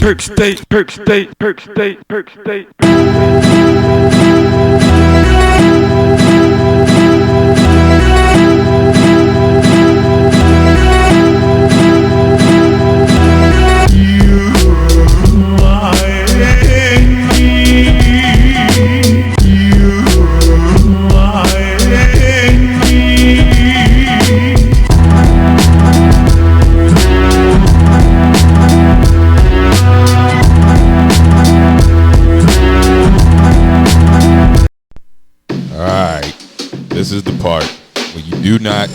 perk state, perk state, perk state, perk state. This is the part where you do not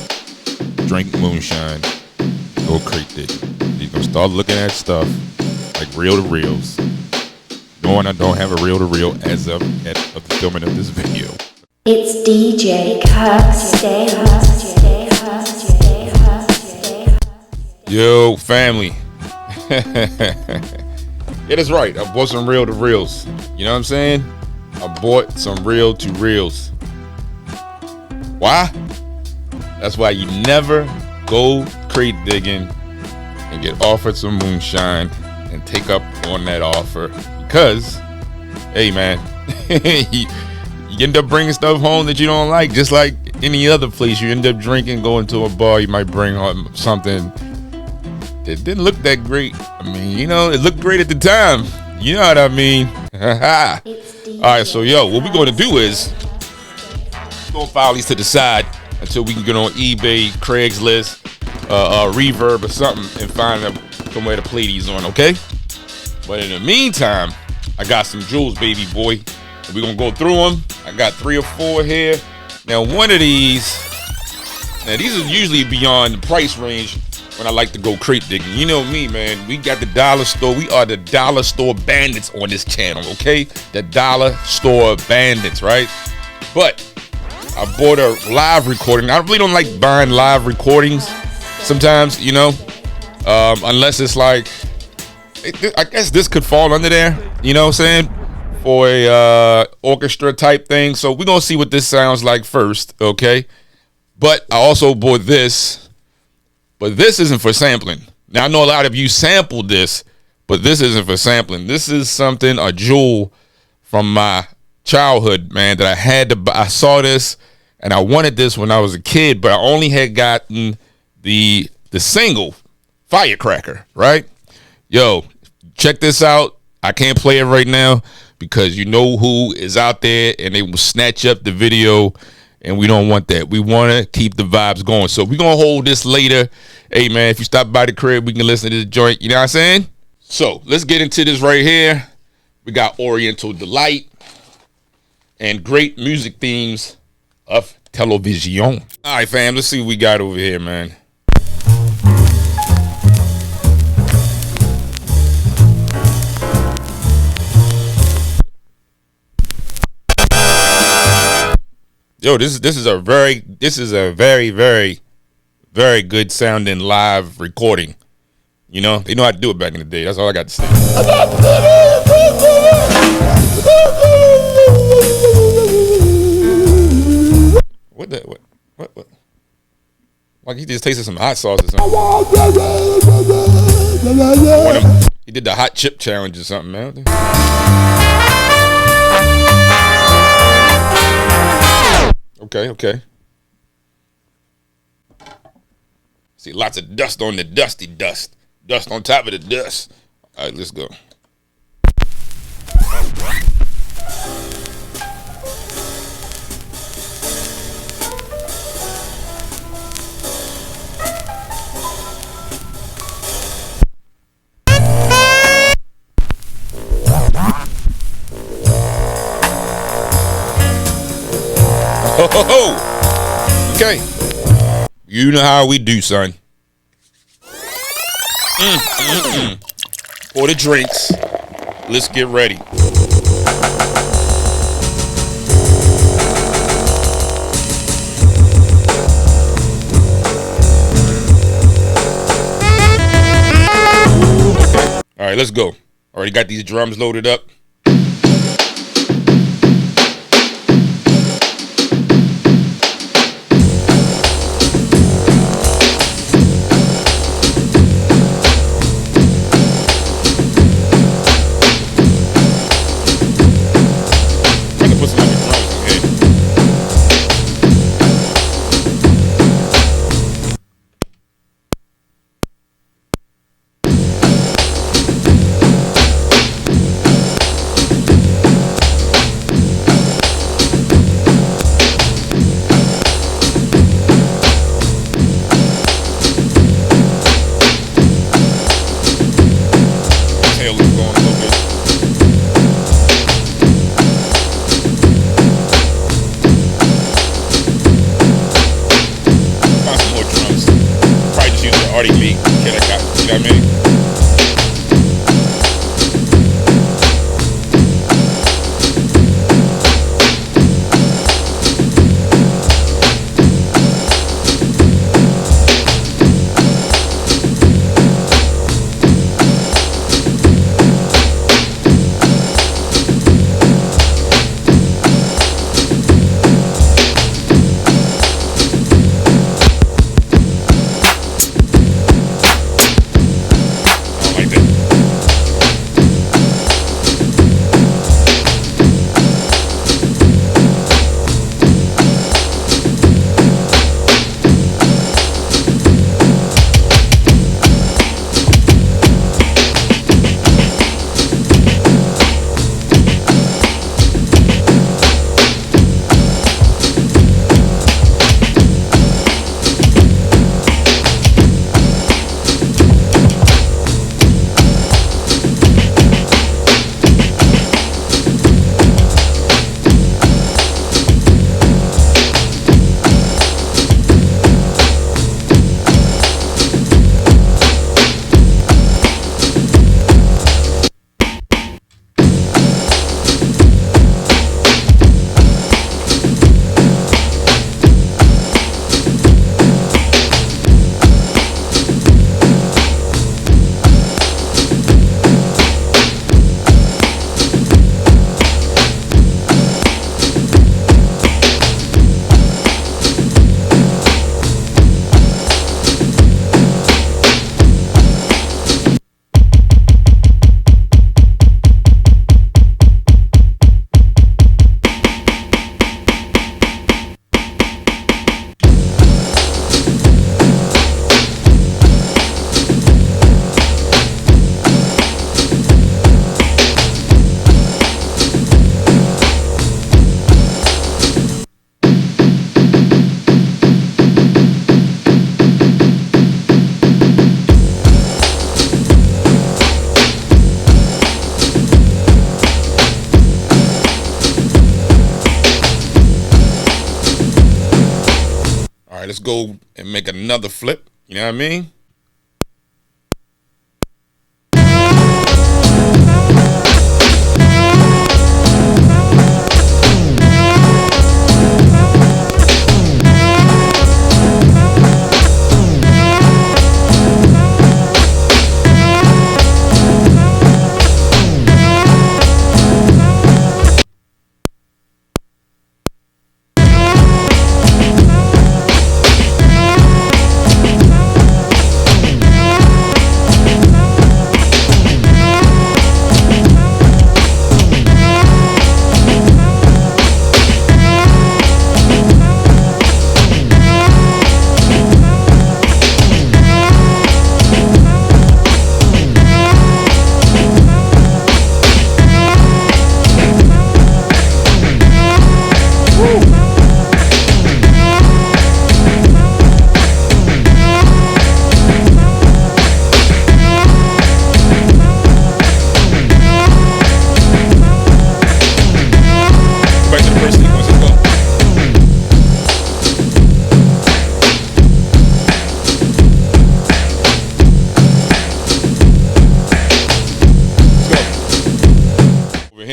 drink moonshine or creek digging. You're going to start looking at stuff like reel-to-reels. Knowing I don't have a reel-to-reel as of the filming of this video. It's DJ Kirk. Yo, family. Yeah, that's right. I bought some reel-to-reels. You know what I'm saying? I bought some reel-to-reels. Why? That's why you never go crate digging and get offered some moonshine and take up on that offer, because, hey man, you end up bringing stuff home that you don't like. Just like any other place, you end up drinking, going to a bar, you might bring home something that didn't look that great. I mean, you know, it looked great at the time. You know what I mean? All right, so yo, what we're going to do is gonna file these to the side until we can get on eBay, Craigslist, Reverb or something and find somewhere to play these on, okay? But in the meantime, I got some jewels, baby boy. We're gonna go through them. I got 3 or 4 here. Now, one of these, now these are usually beyond the price range when I like to go crate digging. You know me, man. We got the dollar store. We are the dollar store bandits on this channel, okay? The dollar store bandits, right? But I bought a live recording. I really don't like buying live recordings sometimes, you know, unless it's like, I guess this could fall under there, you know what I'm saying, for a orchestra type thing. So we're going to see what this sounds like first, okay? But I also bought this, but this isn't for sampling. Now, I know a lot of you sampled this, but this isn't for sampling. This is something, a jewel from my childhood, man, that I had to buy. I saw this and I wanted this when I was a kid, but I only had gotten the single Firecracker, right? Yo, check this out. I can't play it right now because you know who is out there and they will snatch up the video, and we don't want that. We want to keep the vibes going. So we're going to hold this later. Hey, man, if you stop by the crib, we can listen to the joint. You know what I'm saying? So let's get into this right here. We got Oriental Delight and great music themes of television. All right, fam, let's see what we got over here, man. Yo, this is a very very good sounding live recording. You know, they know how to do it back in the day. That's all I got to say. What? Like he just tasted some hot sauce or something. He did the hot chip challenge or something, man. Okay. See, lots of dust on the dusty dust. Dust on top of the dust. All right, let's go. Okay. You know how we do, son. Pour the drinks. Let's get ready. All right, let's go. Already got these drums loaded up. kid I got. You know what I mean? All right, let's go and make another flip. You know what I mean?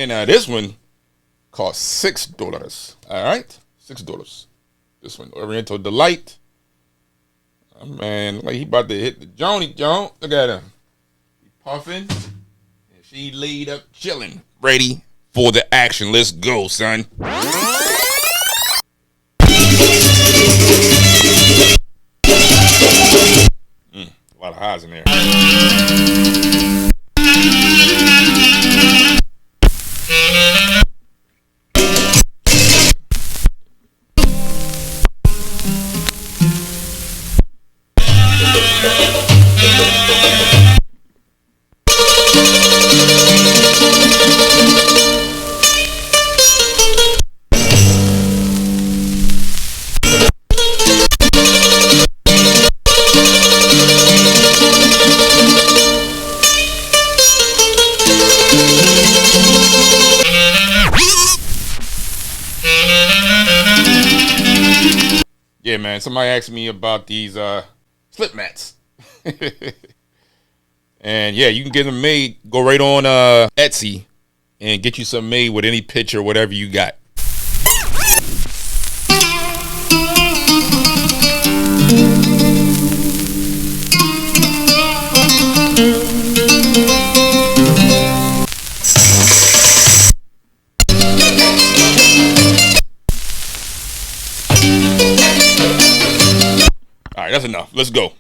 Now this one cost $6. All right, $6. This one, Oriental Delight. Oh, man, like he about to hit the Joni Jones. Look at him, he puffing, and she laid up chilling, ready for the action. Let's go, son. A lot of highs in there. Yeah, man. Somebody asked me about these slip mats. And yeah, you can get them made. Go right on Etsy and get you some made with any picture, whatever you got. All right, that's enough. Let's go.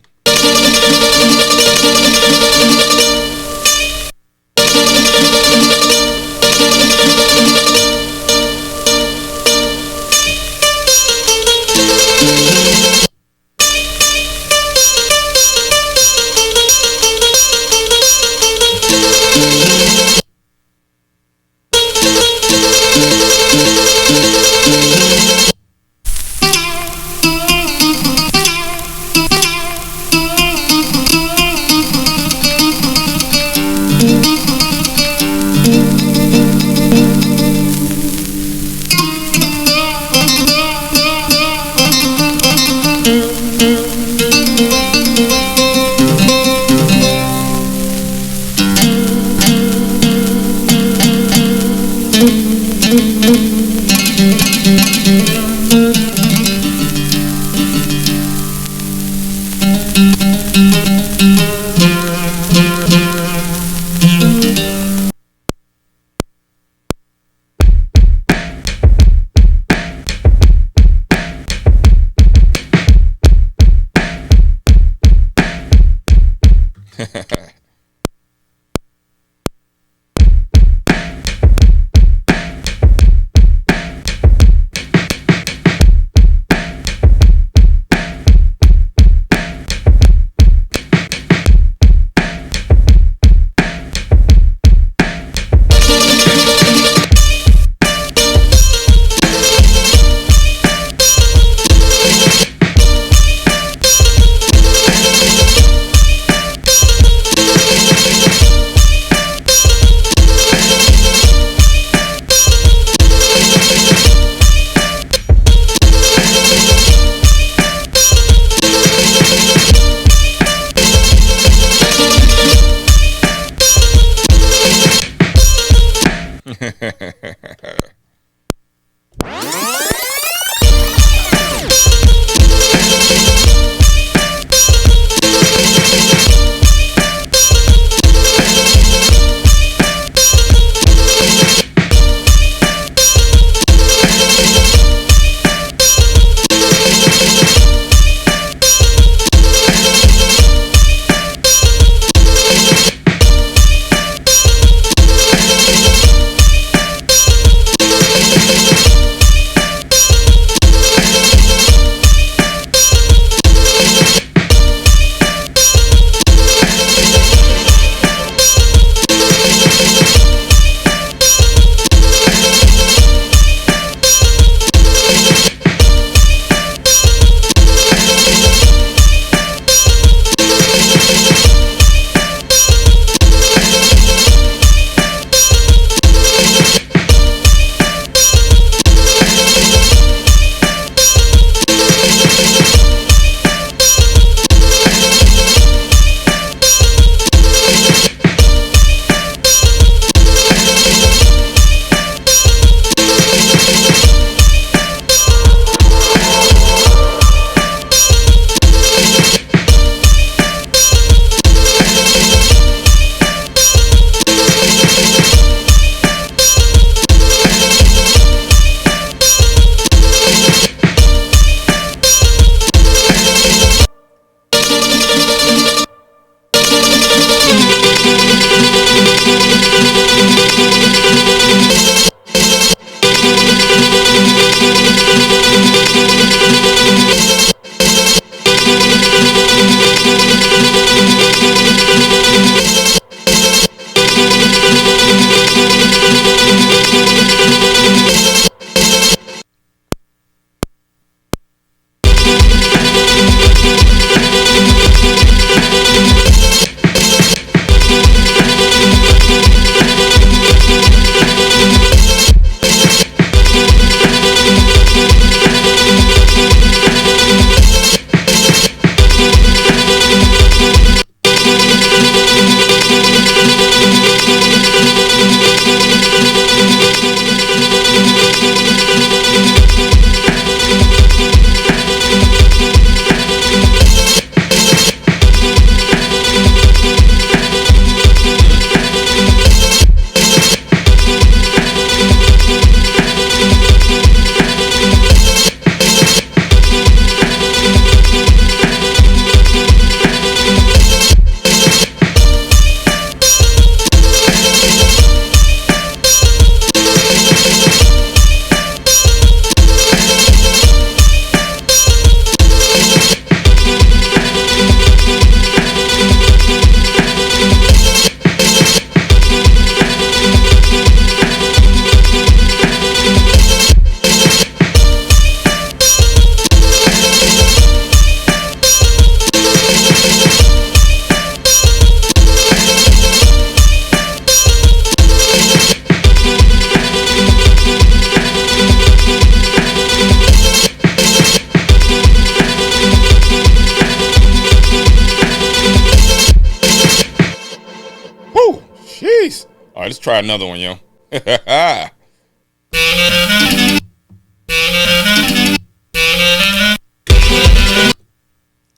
Jeez. All right, let's try another one, yo.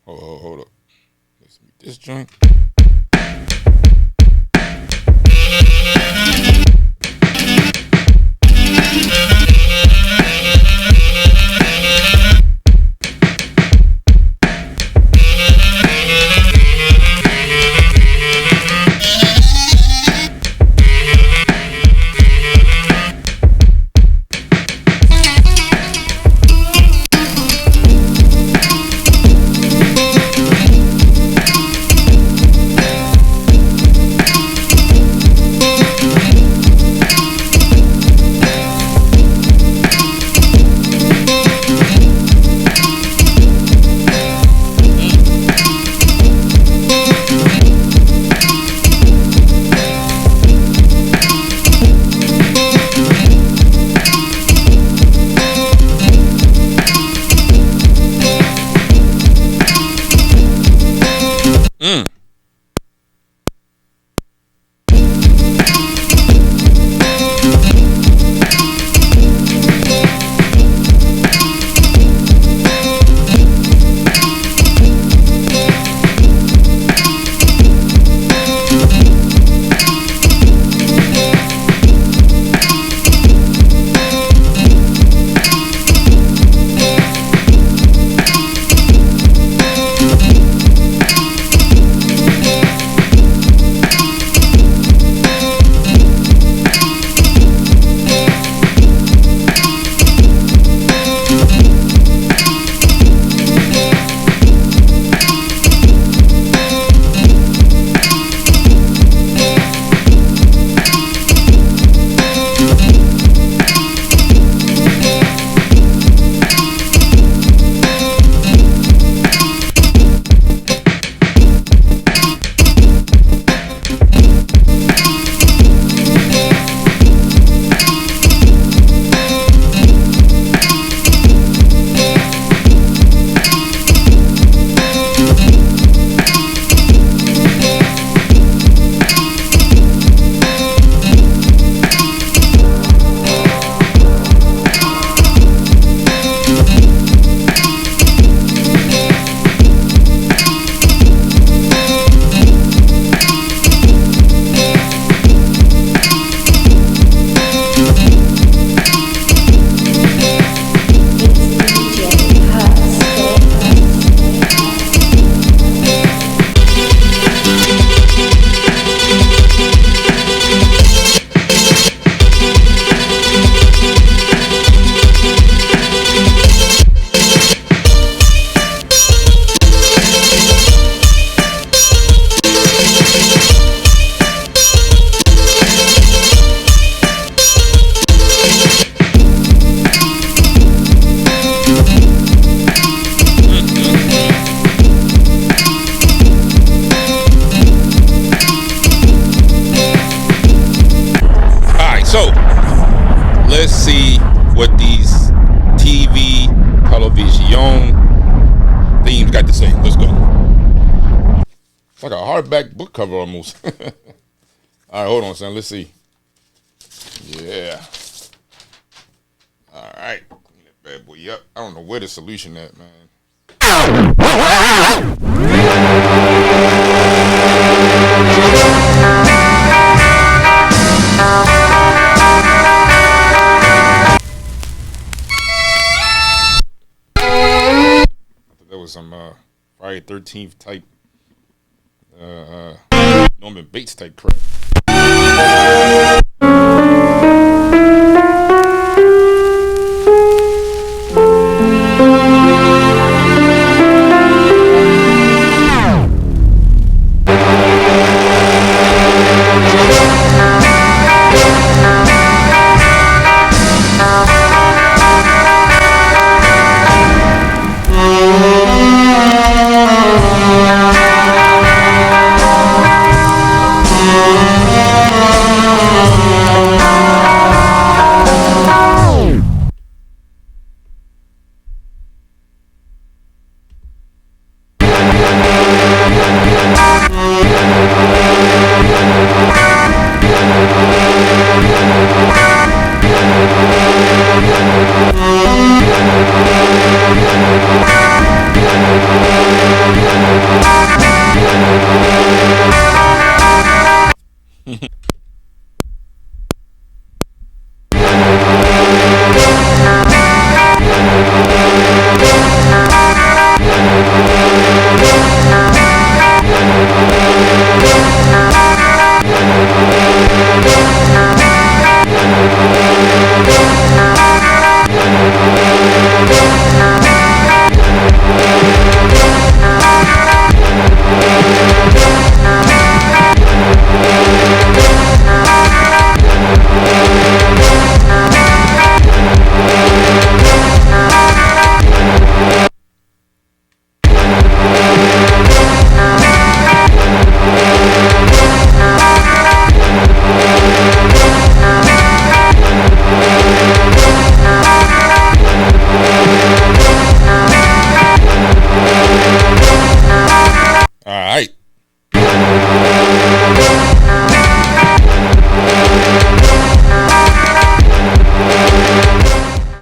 Hold up. Let's mute this joint. Let's see what these TV television themes got to say. Let's go. It's like a hardback book cover almost. All right, hold on, son. Let's see. Yeah. All right. Clean that bad boy up. I don't know where the solution at, man. That was some Friday 13th type Norman Bates type crap.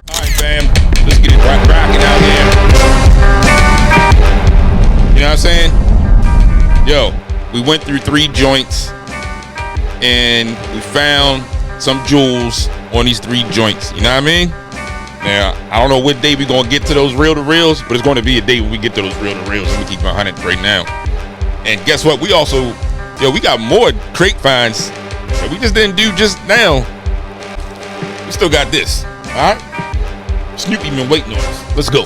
Alright, fam. Let's get it rocking out here. You know what I'm saying? Yo, we went through 3 joints and we found some jewels on these 3 joints. You know what I mean? Now, I don't know what day we're going to get to those reel-to-reels, but it's going to be a day when we get to those reel-to-reels, and we keep 100 right now. And guess what? We also, we got more crate finds that we just didn't do just now. We still got this. All right? Snoopy been waiting on us. Let's go.